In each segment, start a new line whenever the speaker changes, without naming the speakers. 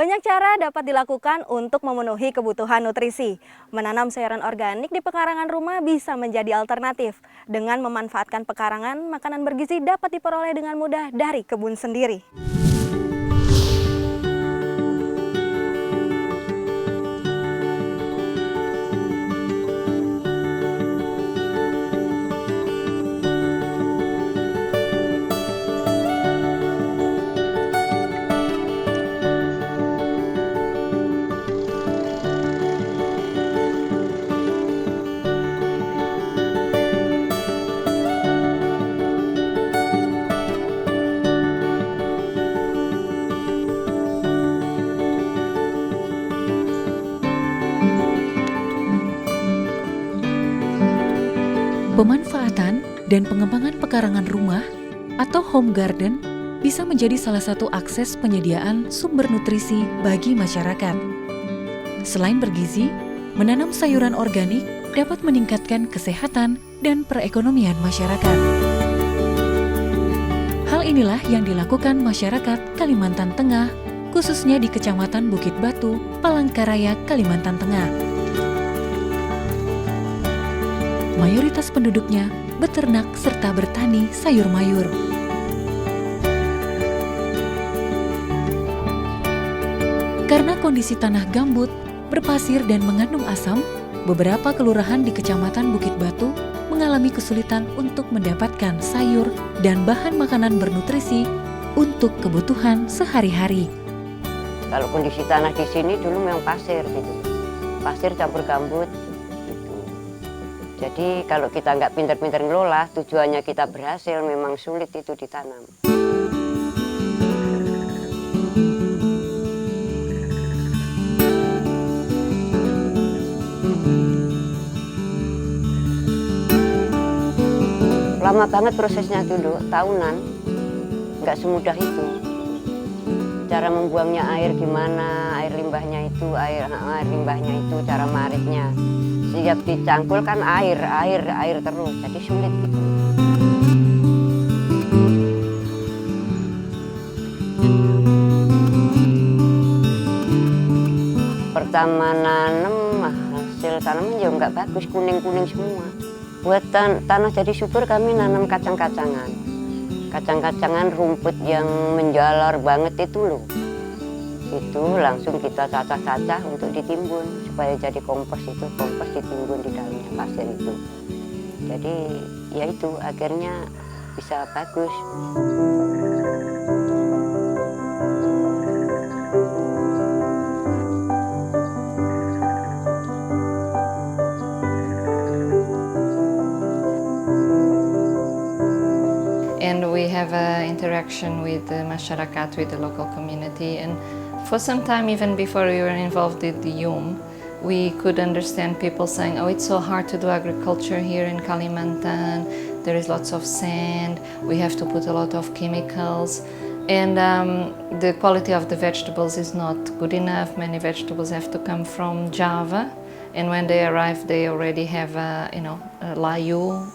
Banyak cara dapat dilakukan untuk memenuhi kebutuhan nutrisi. Menanam sayuran organik di pekarangan rumah bisa menjadi alternatif. Dengan memanfaatkan pekarangan, makanan bergizi dapat diperoleh dengan mudah dari kebun sendiri.
Pemanfaatan dan pengembangan pekarangan rumah atau home garden bisa menjadi salah satu akses penyediaan sumber nutrisi bagi masyarakat. Selain bergizi, menanam sayuran organik dapat meningkatkan kesehatan dan perekonomian masyarakat. Hal inilah yang dilakukan masyarakat Kalimantan Tengah, khususnya di Kecamatan Bukit Batu, Palangkaraya, Kalimantan Tengah. Mayoritas penduduknya beternak serta bertani sayur mayur. Karena kondisi tanah gambut, berpasir dan mengandung asam, beberapa kelurahan di Kecamatan Bukit Batu mengalami kesulitan untuk mendapatkan sayur dan bahan makanan bernutrisi untuk kebutuhan sehari-hari.
Kalau kondisi tanah di sini dulu memang pasir gitu, pasir campur gambut. Jadi kalau kita nggak pinter-pinter ngelola, tujuannya kita berhasil, memang sulit itu ditanam. Lama banget prosesnya dulu, tahunan, nggak semudah itu. Cara membuangnya air gimana, air limbahnya itu, air limbahnya itu, cara maritnya. Setiap dicangkul kan air terus, jadi sulit gitu. Pertama nanam, hasil tanaman ya nggak bagus, kuning-kuning semua. Buat tanah jadi subur kami nanam kacang-kacangan. Kacang-kacangan rumput yang menjalar banget itu loh. Itu langsung kita cacah-cacah untuk ditimbun supaya jadi kompos, itu kompos ditimbun di dalamnya pasir itu. Jadi ya itu akhirnya bisa bagus.
And we have an interaction with the masyarakat, with the local community, and for some time, even before we were involved with the YUM, we could understand people saying, oh, it's so hard to do agriculture here in Kalimantan, there is lots of sand, we have to put a lot of chemicals, and the quality of the vegetables is not good enough. Many vegetables have to come from Java, and when they arrive, they already have, a layu.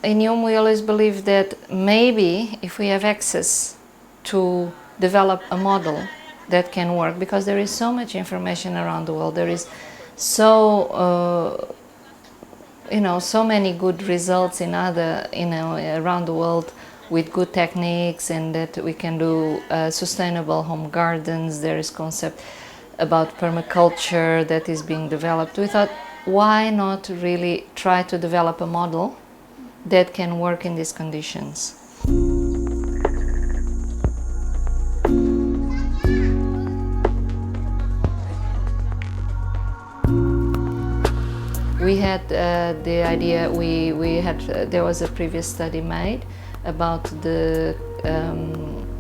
In YUM, we always believe that maybe if we have access to develop a model that can work, because there is so much information around the world, there is so many good results around the world with good techniques, and that we can do sustainable home gardens. There is concept about permaculture that is being developed. We thought, why not really try to develop a model that can work in these conditions? We had the idea, there was a previous study made about the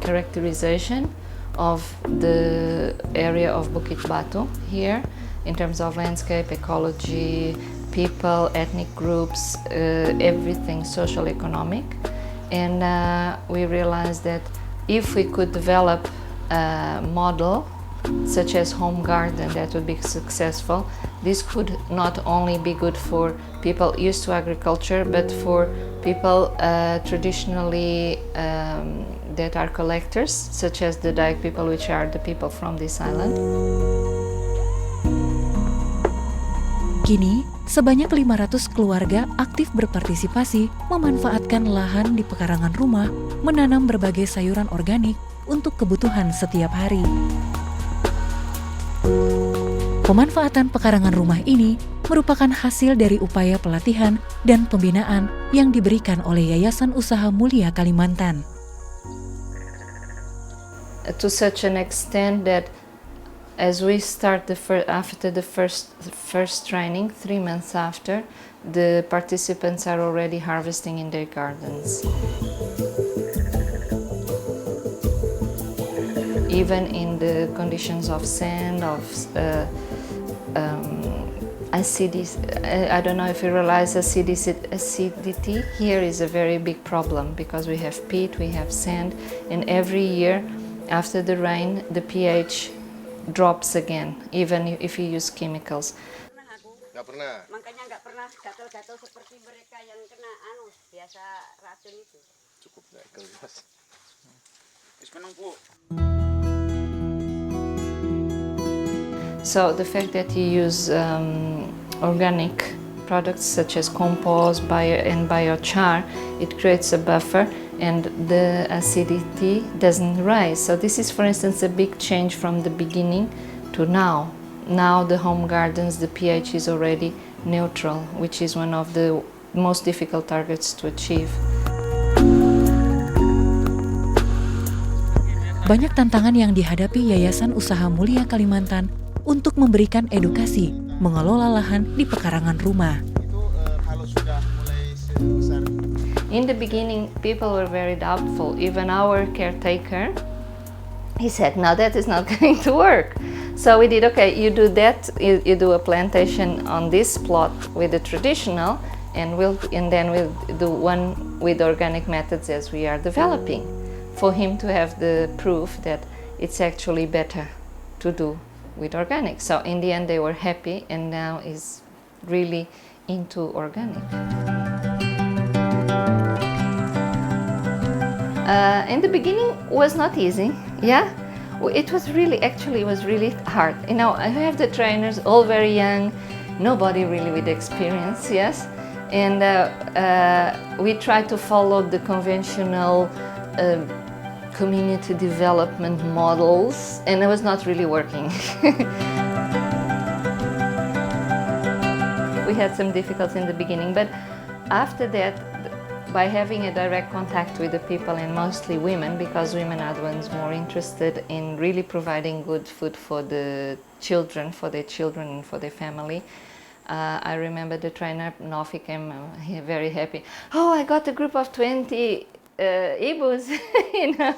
characterization of the area of Bukit Batu here in terms of landscape, ecology, people, ethnic groups, everything social economic. And we realized that if we could develop a model such as home garden that would be successful, this could not only be good for people used to agriculture, but for people traditionally that are collectors, such as the Dayak people, which are the people from this island.
Kini, sebanyak 500 keluarga aktif berpartisipasi memanfaatkan lahan di pekarangan rumah, menanam berbagai sayuran organik untuk kebutuhan setiap hari. Pemanfaatan pekarangan rumah ini merupakan hasil dari upaya pelatihan dan pembinaan yang diberikan oleh Yayasan Usaha Mulia Kalimantan.
To such an extent that as we start after the first training, 3 months after, the participants are already harvesting in their gardens. Even in the conditions of sand, of acidity, I don't know if you realize acidity here is a very big problem because we have peat, we have sand, and every year after the rain, the pH drops again, even if you use chemicals.
Nggak pernah. Makanya nggak pernah gatal-gatal seperti mereka yang kena biasa racun itu. Cukup nggak kelas.
So the fact that you use organic products such as compost, and biochar, it creates a buffer and the acidity doesn't rise. So this is, for instance, a big change from the beginning to now. Now the home gardens, the pH is already neutral, which is one of the most difficult targets to achieve.
Banyak tantangan yang dihadapi Yayasan Usaha Mulia Kalimantan untuk memberikan edukasi mengelola lahan di pekarangan rumah.
In the beginning, people were very doubtful. Even our caretaker, he said, "No, that is not going to work." So we did, okay, you do that, you do a plantation on this plot with the traditional, and then we'll do one with organic methods as we are developing, for him to have the proof that it's actually better to do with organic. So in the end they were happy, and now is really into organic. In the beginning was not easy, yeah. It was really hard. You know, I have the trainers all very young, nobody really with experience, yes. And we tried to follow the conventional community development models, and it was not really working. We had some difficulties in the beginning, but after that, by having a direct contact with the people, and mostly women, because women are the ones more interested in really providing good food for the children, for their children and for their family. I remember the trainer, Nofi, came very happy. "Oh, I got a group of 20 Ibus," you know.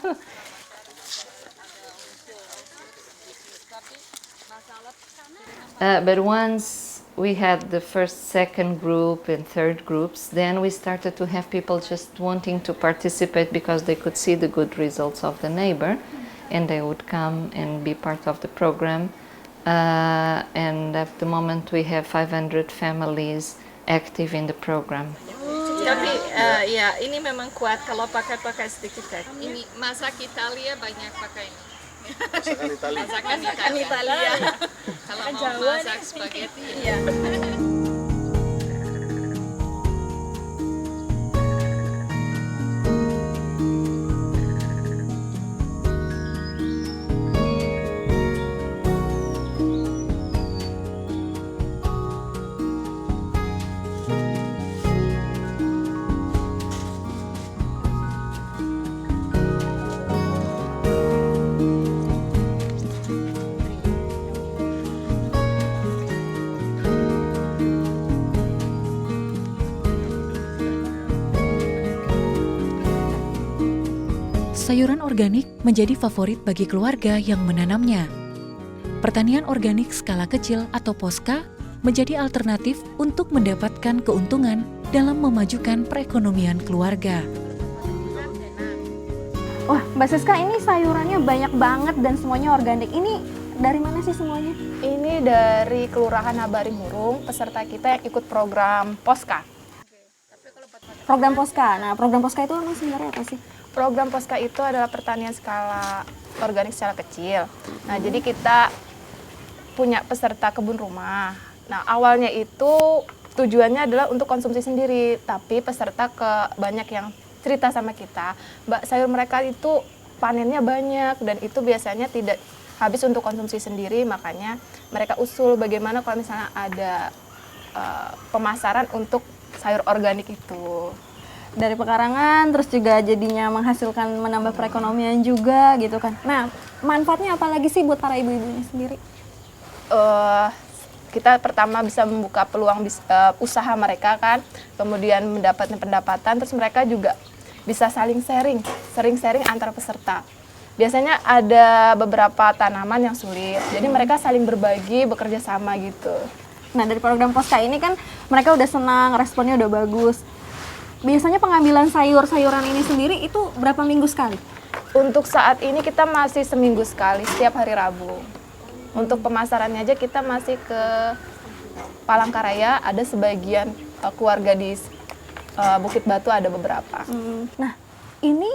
But once we had the first, second group and third groups, then we started to have people just wanting to participate because they could see the good results of the neighbor, and they would come and be part of the program. And at the moment we have 500 families active in the program.
Tapi ya ini memang kuat kalau pakai sedikit teh. Ini masak Italia banyak pakai ini. Masakan Italia. Kalau mau masak spaghetti. Iya.
Sayuran organik menjadi favorit bagi keluarga yang menanamnya. Pertanian organik skala kecil atau POSKA menjadi alternatif untuk mendapatkan keuntungan dalam memajukan perekonomian keluarga.
Wah, Mbak Siska, ini sayurannya banyak banget dan semuanya organik. Ini dari mana sih semuanya?
Ini dari Kelurahan Nabaring Hurung, peserta kita yang ikut program Poska.
Program Poska. Nah, program Poska itu emang sebenarnya apa sih?
Program Poska itu adalah pertanian skala organik secara kecil. Nah, jadi kita punya peserta kebun rumah. Nah, awalnya itu tujuannya adalah untuk konsumsi sendiri, tapi peserta banyak yang cerita sama kita, Mbak, sayur mereka itu panennya banyak dan itu biasanya tidak habis untuk konsumsi sendiri, makanya mereka usul bagaimana kalau misalnya ada pemasaran untuk sayur organik itu.
Dari pekarangan, terus juga jadinya menghasilkan, menambah perekonomian juga gitu kan. Nah, manfaatnya apa lagi sih buat para ibu-ibunya sendiri?
Kita pertama bisa membuka peluang usaha mereka kan, kemudian mendapatkan pendapatan, terus mereka juga bisa saling sharing antar peserta. Biasanya ada beberapa tanaman yang sulit, jadi mereka saling berbagi, bekerja sama gitu.
Nah, dari program Poska ini kan mereka udah senang, responnya udah bagus. Biasanya pengambilan sayur-sayuran ini sendiri itu berapa minggu sekali?
Untuk saat ini kita masih seminggu sekali, setiap hari Rabu. Untuk pemasarannya aja kita masih ke Palangkaraya, ada sebagian keluarga di Bukit Batu, ada beberapa.
Nah, ini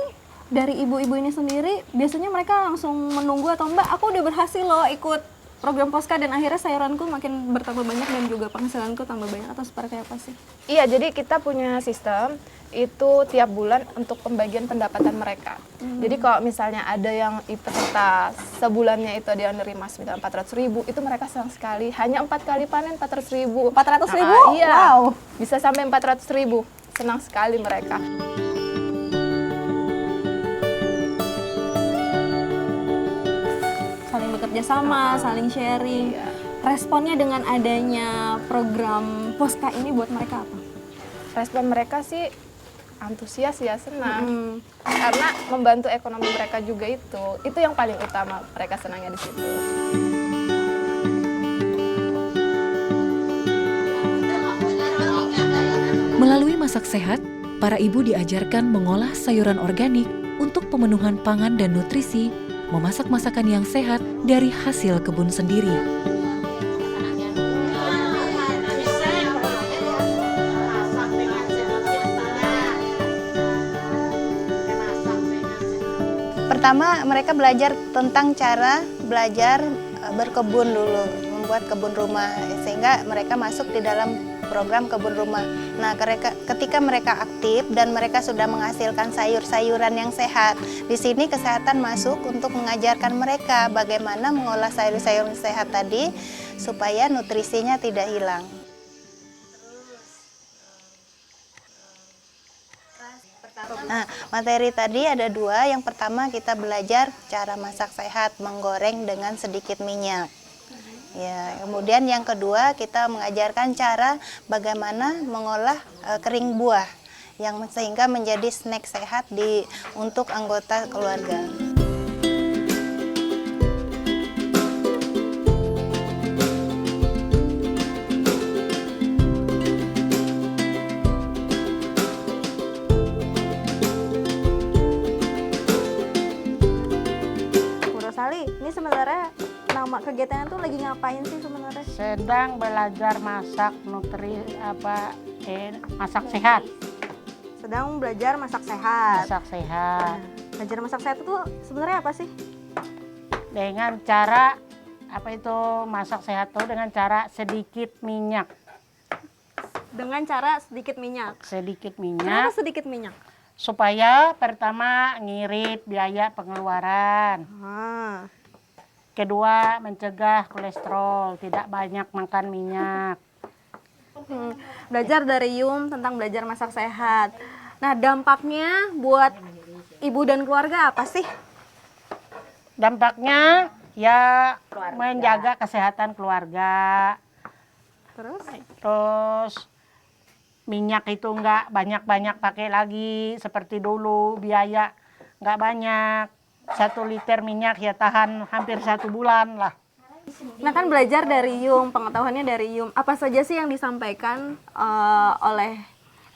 dari ibu-ibu ini sendiri, biasanya mereka langsung menunggu atau Mbak, aku udah berhasil loh ikut program Poska dan akhirnya sayuranku makin bertambah banyak dan juga penghasilanku tambah banyak, atau seperti apa sih?
Iya, jadi kita punya sistem itu tiap bulan untuk pembagian pendapatan mereka. Jadi kalau misalnya ada yang peserta sebulannya itu dia menerima 400.000, itu mereka senang sekali. Hanya 4 kali panen 400.000.
400.000?
Iya.
Wow.
Bisa sampai 400.000. Senang sekali mereka.
Saling bekerja sama, saling sharing.
Iya.
Responnya dengan adanya program Poska ini buat mereka apa?
Respon mereka sih antusias ya, senang. Karena membantu ekonomi mereka juga itu yang paling utama, mereka senangnya di situ.
Melalui masak sehat, para ibu diajarkan mengolah sayuran organik untuk pemenuhan pangan dan nutrisi, memasak masakan yang sehat dari hasil kebun sendiri.
Pertama, mereka belajar tentang cara belajar berkebun dulu, membuat kebun rumah, sehingga mereka masuk di dalam program kebun rumah. Nah, ketika mereka aktif dan mereka sudah menghasilkan sayur-sayuran yang sehat, di sini kesehatan masuk untuk mengajarkan mereka bagaimana mengolah sayur-sayur sehat tadi supaya nutrisinya tidak hilang. Nah, materi tadi ada 2. Yang pertama kita belajar cara masak sehat, menggoreng dengan sedikit minyak. Ya, kemudian yang kedua kita mengajarkan cara bagaimana mengolah kering buah yang sehingga menjadi snack sehat untuk anggota keluarga.
Ini sebenarnya nama kegiatan itu lagi ngapain sih sebenarnya?
Sedang belajar masak masak sehat.
Sedang belajar masak sehat.
Masak sehat.
Belajar masak sehat itu sebenarnya apa sih?
Dengan cara masak sehat tuh dengan cara sedikit minyak.
Dengan cara sedikit minyak.
Sedikit
Kenapa
minyak
sedikit minyak?
supaya pertama ngirit biaya pengeluaran. Kedua, mencegah kolesterol, tidak banyak makan minyak.
Belajar dari Yum tentang belajar masak sehat. Nah, dampaknya buat ibu dan keluarga apa sih?
Dampaknya ya menjaga kesehatan keluarga. Terus minyak itu nggak banyak-banyak pakai lagi seperti dulu, biaya nggak banyak. 1 liter minyak ya tahan hampir 1 bulan lah.
Nah, kan belajar dari Yum, pengetahuannya dari Yum. Apa saja sih yang disampaikan oleh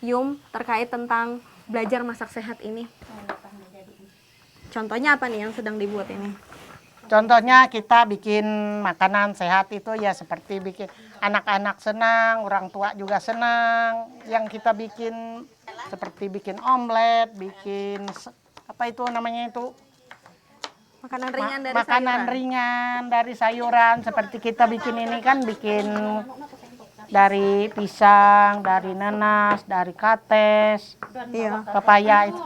Yum terkait tentang belajar masak sehat ini? Contohnya apa nih yang sedang dibuat ini?
Contohnya kita bikin makanan sehat itu ya seperti bikin anak-anak senang, orang tua juga senang. Yang kita bikin seperti bikin omelet, bikin apa itu namanya itu?
Makanan ringan dari
Makanan
sayuran.
ringan dari sayuran seperti kita bikin ini kan bikin dari pisang, dari nanas, dari kates,
Iya.
pepaya itu.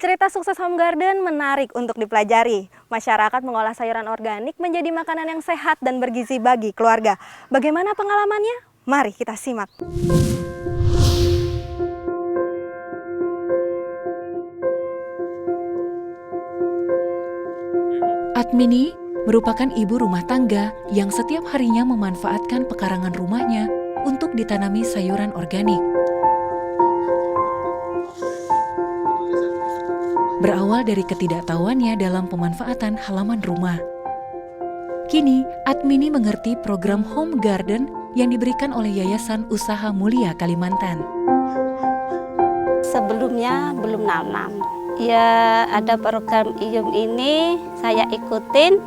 Cerita sukses home garden menarik untuk dipelajari. Masyarakat mengolah sayuran organik menjadi makanan yang sehat dan bergizi bagi keluarga. Bagaimana pengalamannya? Mari kita simak.
Atmini merupakan ibu rumah tangga yang setiap harinya memanfaatkan pekarangan rumahnya untuk ditanami sayuran organik. Berawal dari ketidaktahuannya dalam pemanfaatan halaman rumah. Kini, Atmini mengerti program home garden yang diberikan oleh Yayasan Usaha Mulia Kalimantan.
Sebelumnya belum nanam. Ya ada program IUM ini saya ikutin,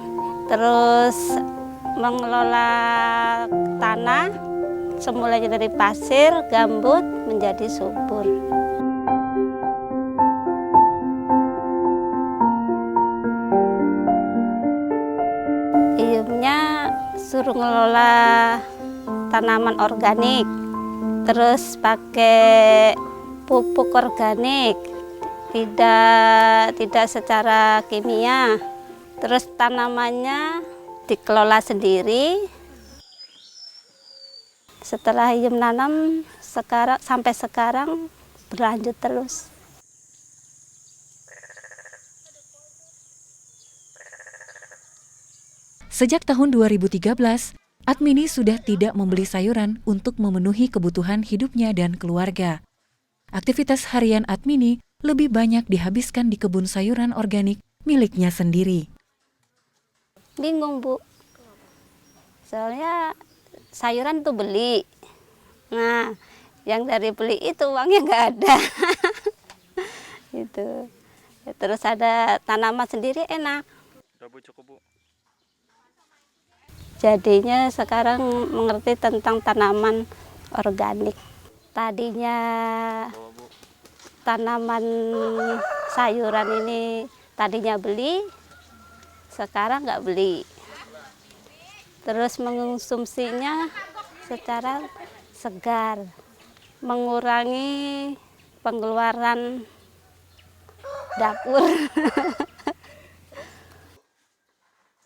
terus mengelola tanah semulanya dari pasir, gambut menjadi subur. IUM-nya suruh ngelola tanaman organik, terus pakai pupuk organik, tidak secara kimia. Terus tanamannya dikelola sendiri. Setelah IUM nanam sampai sekarang berlanjut terus.
Sejak tahun 2013, Atmini sudah tidak membeli sayuran untuk memenuhi kebutuhan hidupnya dan keluarga. Aktivitas harian Atmini lebih banyak dihabiskan di kebun sayuran organik miliknya sendiri.
Bingung, Bu. Soalnya sayuran tuh beli. Nah, yang dari beli itu uangnya nggak ada. Gitu. Terus ada tanaman sendiri enak. Jadinya sekarang mengerti tentang tanaman organik. Tadinya tanaman sayuran ini tadinya beli, sekarang nggak beli. Terus mengonsumsinya secara segar, mengurangi pengeluaran dapur.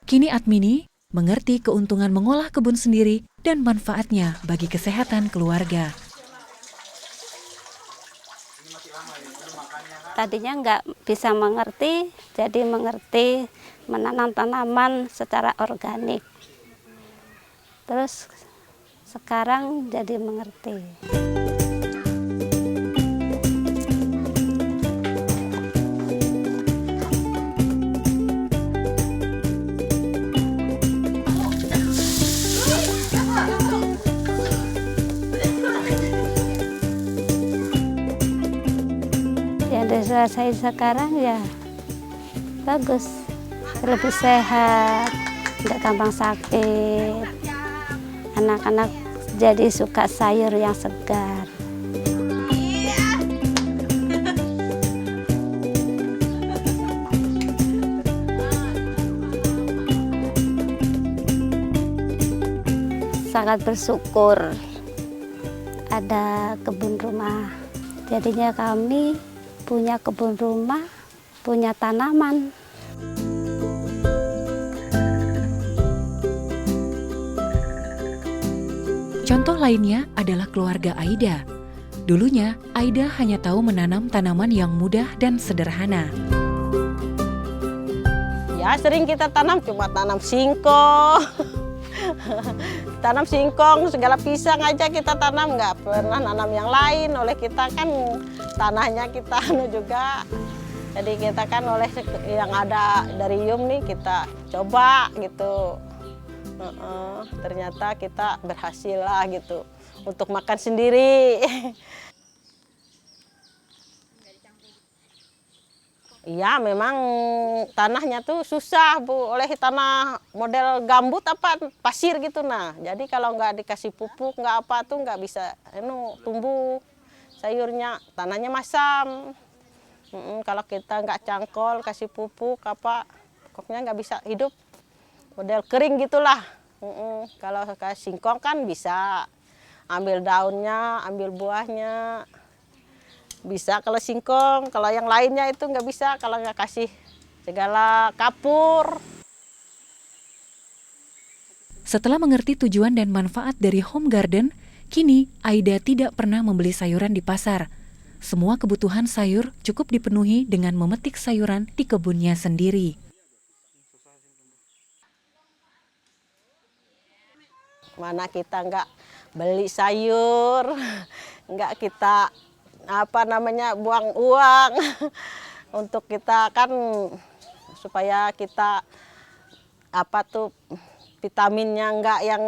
Kini Atmini mengerti keuntungan mengolah kebun sendiri dan manfaatnya bagi kesehatan keluarga.
Tadinya nggak bisa mengerti, jadi mengerti menanam tanaman secara organik. Terus sekarang jadi mengerti. Yang saya sekarang ya bagus, lebih sehat, tidak gampang sakit. Anak-anak jadi suka sayur yang segar. Sangat bersyukur ada kebun rumah. Jadinya kami punya kebun rumah, punya tanaman.
Contoh lainnya adalah keluarga Aida. Dulunya, Aida hanya tahu menanam tanaman yang mudah dan sederhana.
Ya Ya sering kita tanam, cuma tanam singkong. Tanam singkong, segala pisang aja kita tanam, nggak pernah nanam yang lain. Oleh kita kan tanahnya kita juga. Jadi kita kan oleh yang ada dari Yum nih kita coba gitu. Ternyata kita berhasil lah gitu untuk makan sendiri. Iya, memang tanahnya tuh susah, Bu. Oleh tanah model gambut apa pasir gitu nah. Jadi kalau nggak dikasih pupuk, nggak apa tuh nggak bisa tumbuh sayurnya. Tanahnya masam. Kalau kita nggak cangkol, kasih pupuk apa, pokoknya nggak bisa hidup. Model kering gitulah. Kalau kasih singkong kan bisa ambil daunnya, ambil buahnya. Bisa kalau singkong, kalau yang lainnya itu nggak bisa kalau nggak kasih segala kapur.
Setelah mengerti tujuan dan manfaat dari home garden, kini Aida tidak pernah membeli sayuran di pasar. Semua kebutuhan sayur cukup dipenuhi dengan memetik sayuran di kebunnya sendiri.
Mana kita nggak beli sayur, nggak kita buang uang untuk kita kan supaya kita vitaminnya nggak yang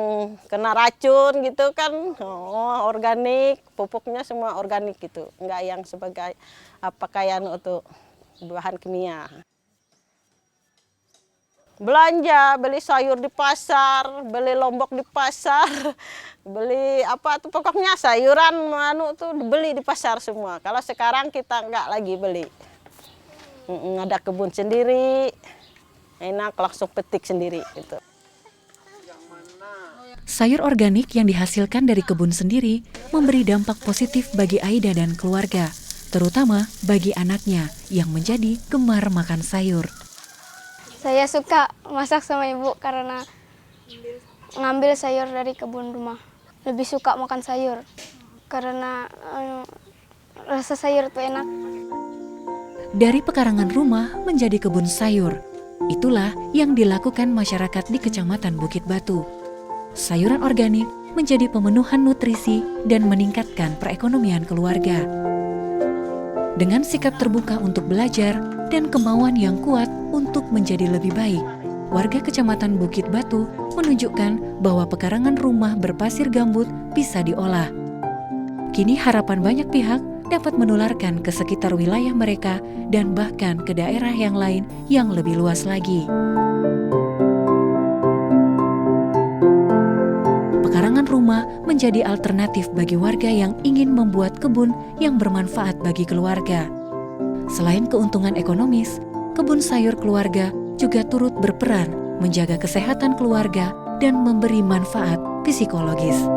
kena racun gitu kan. Organik, pupuknya semua organik gitu, nggak yang sebagai kayak untuk bahan kimia. Belanja, beli sayur di pasar, beli lombok di pasar, beli pokoknya sayuran tuh dibeli di pasar semua. Kalau sekarang kita nggak lagi beli. Ada kebun sendiri, enak langsung petik sendiri gitu.
Sayur organik yang dihasilkan dari kebun sendiri memberi dampak positif bagi Aida dan keluarga, terutama bagi anaknya yang menjadi gemar makan sayur.
Saya suka masak sama ibu karena ngambil sayur dari kebun rumah. Lebih suka makan sayur karena rasa sayur itu enak.
Dari pekarangan rumah menjadi kebun sayur, itulah yang dilakukan masyarakat di Kecamatan Bukit Batu. Sayuran organik menjadi pemenuhan nutrisi dan meningkatkan perekonomian keluarga. Dengan sikap terbuka untuk belajar dan kemauan yang kuat untuk menjadi lebih baik, warga Kecamatan Bukit Batu menunjukkan bahwa pekarangan rumah berpasir gambut bisa diolah. Kini harapan banyak pihak dapat menularkan ke sekitar wilayah mereka dan bahkan ke daerah yang lain yang lebih luas lagi. Pekarangan rumah menjadi alternatif bagi warga yang ingin membuat kebun yang bermanfaat bagi keluarga. Selain keuntungan ekonomis, kebun sayur keluarga juga turut berperan menjaga kesehatan keluarga dan memberi manfaat psikologis.